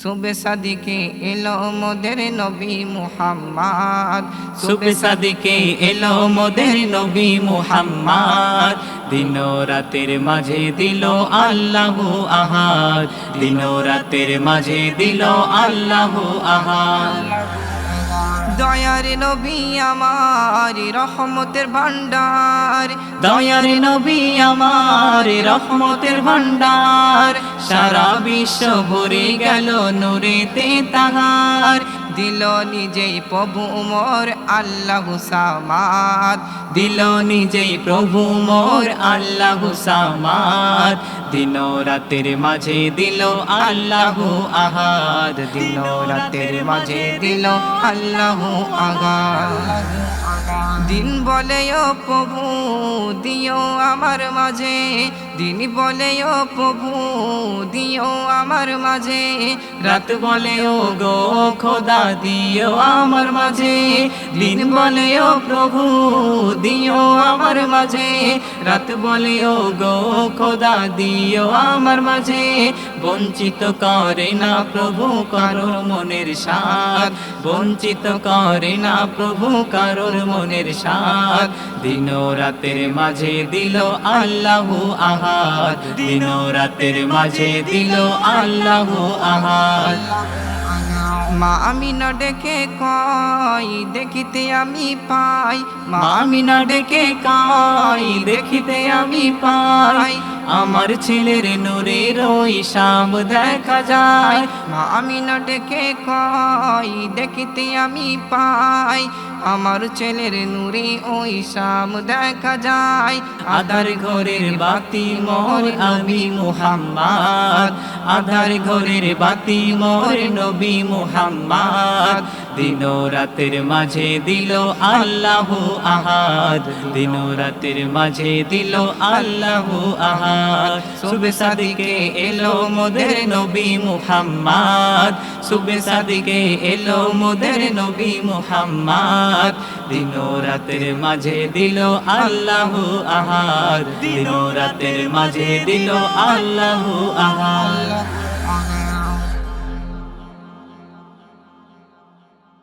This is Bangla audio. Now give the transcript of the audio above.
সুবে সাদিকে এলো মোদের নবী মুহাম্মদ, সুবে সাদিকে এলো মোদের নবী মুহাম্মদ। দিন রাতের মাঝে দিল আল্লাহু আহাদ, দিন রাতের মাঝে দিল আল্লাহু আহাদ। দয়ার নবী আমার রহমতের ভান্ডার, দয়ার নবী আমার রহমতের ভান্ডার, সারা বিশ্ব ভরে গেল নূরেতে তাহার। দিল নিজেই প্রভু মোর আল্লাহু সামাদ, দিল নিজেই প্রভু মোর আল্লাহু সামাদ। দিন রাতের মাঝে দিল আল্লাহু আহাদ, দিন রাতের মাঝে দিল আল্লাহু আগাদ। দিন বলে ও প্রভু দিও আমার মাঝে, দিন বলে ও প্রভু দিও আমার মাঝে, রাত বলে ও গো খোদা দিও আমার মাঝে। দিন বলে ও প্রভু দিও আমার মাঝে, রাত বলে ও গো খোদা দিও আমার মাঝে। বঞ্চিত করে না প্রভু কারোর মনের সাথ, বঞ্চিত করে না প্রভু কারোর মনের সাথ। দিন রাতের মাঝে দিল আল্লাহু আহাদ, দিন রাতের মাঝে দিল আল্লাহু আহাদ। মা আমিনা ডেকে কই দেখিতে আমি পাই, মা আমিনা ডেকে কই দেখিতে আমি পাই, আমার ছেলের নূরের ওই শাম দেখা যায়। মা আমিনা ডেকে কই দেখিতে আমি পাই, আমার ছেলের নূরে ওই শাম দেখা যায়। আধার ঘরের বাতি মোর আমি মুহাম্মদ, আধার ঘরের বাতি মোর নবী মুহাম্মদ। দিন রাতের মাঝে দিল আল্লাহু আহাদ, দিন রাতের মাঝে দিল আল্লাহু আহাদ। সুবে সাদিকে এলো মোদের নবী মুহাম্মদ, সুবে সাদিকে এলো মোদের নবী মুহাম্মদ। দিন রাতের মাঝে দিল আল্লাহু আহাদ, দিন রাতের মাঝে দিল আল্লাহু আহাদ।